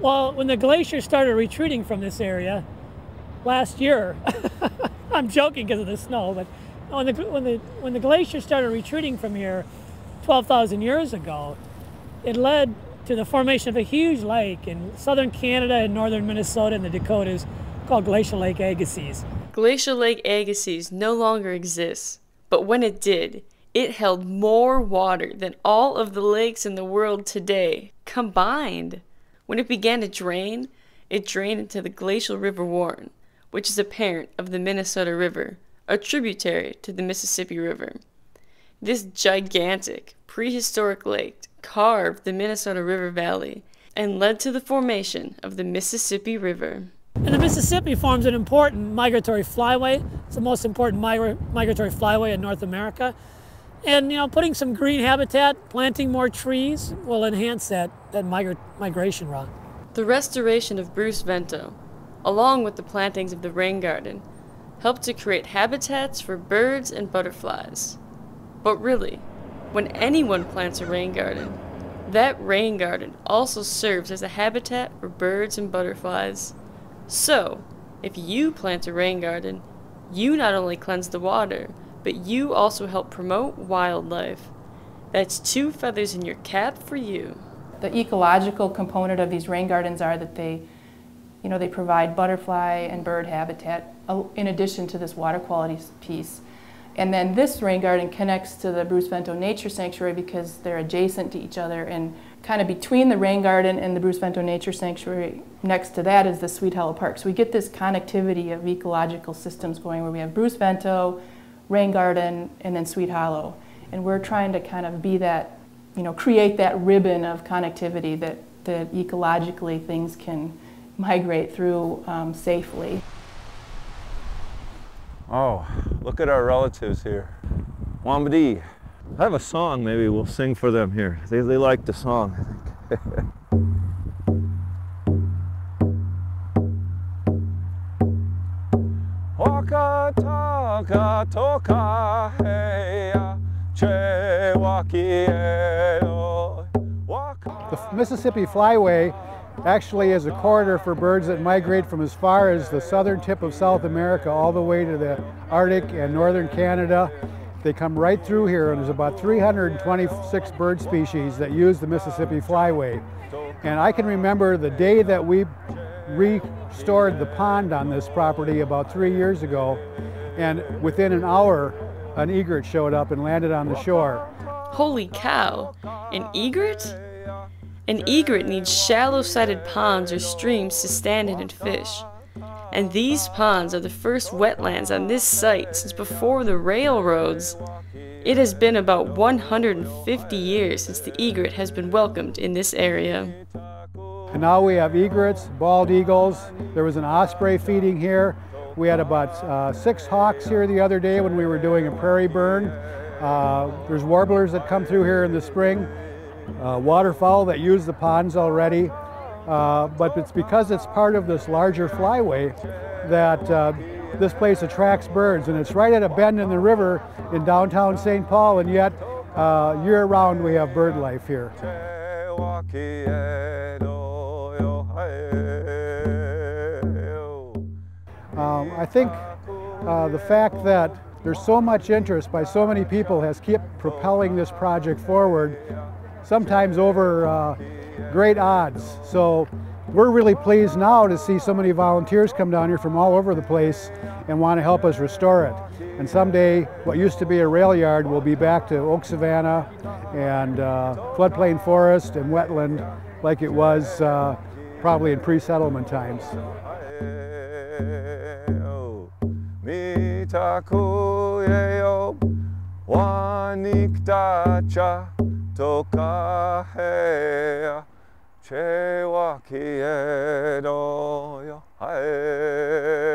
Well, when the glaciers started retreating from this area last year, I'm joking because of the snow, but when the glaciers started retreating from here 12,000 years ago, it led to the formation of a huge lake in southern Canada and northern Minnesota and the Dakotas called Glacial Lake Agassiz. Glacial Lake Agassiz no longer exists, but when it did, it held more water than all of the lakes in the world today combined. When it began to drain, it drained into the glacial River Warren, which is a parent of the Minnesota River, a tributary to the Mississippi River. This gigantic, prehistoric lake carved the Minnesota River Valley and led to the formation of the Mississippi River. And the Mississippi forms an important migratory flyway. It's the most important migratory flyway in North America. And, you know, putting some green habitat, planting more trees will enhance that migration route. The restoration of Bruce Vento, along with the plantings of the rain garden, helped to create habitats for birds and butterflies. But really, when anyone plants a rain garden, that rain garden also serves as a habitat for birds and butterflies. So, if you plant a rain garden, you not only cleanse the water, but you also help promote wildlife. That's 2 feathers in your cap for you. The ecological component of these rain gardens are that they provide butterfly and bird habitat in addition to this water quality piece. And then this rain garden connects to the Bruce Vento Nature Sanctuary because they're adjacent to each other, and kind of between the rain garden and the Bruce Vento Nature Sanctuary, next to that is the Sweet Hollow Park. So we get this connectivity of ecological systems going where we have Bruce Vento, rain garden, and then Sweet Hollow. And we're trying to kind of be that, create that ribbon of connectivity that ecologically things can migrate through safely. Oh, look at our relatives here. Wambadi. I have a song maybe we'll sing for them here. They like the song, I think. Waka taka toka heya che waki ero. The Mississippi Flyway actually is a corridor for birds that migrate from as far as the southern tip of South America all the way to the Arctic and northern Canada. They come right through here, and there's about 326 bird species that use the Mississippi Flyway. And I can remember the day that we restored the pond on this property about 3 years ago, and within an hour an egret showed up and landed on the shore. Holy cow! An egret? An egret needs shallow-sided ponds or streams to stand in and fish. And these ponds are the first wetlands on this site since before the railroads. It has been about 150 years since the egret has been welcomed in this area. And now we have egrets, bald eagles. There was an osprey feeding here. We had about 6 hawks here the other day when we were doing a prairie burn. There's warblers that come through here in the spring. Waterfowl that use the ponds already, but it's because it's part of this larger flyway that this place attracts birds, and it's right at a bend in the river in downtown St. Paul, and yet year-round we have bird life here. I think the fact that there's so much interest by so many people has kept propelling this project forward, sometimes over great odds. So we're really pleased now to see so many volunteers come down here from all over the place and want to help us restore it. And someday what used to be a rail yard will be back to oak savanna and floodplain forest and wetland like it was probably in pre-settlement times. Toka heya che waki ero yo hae.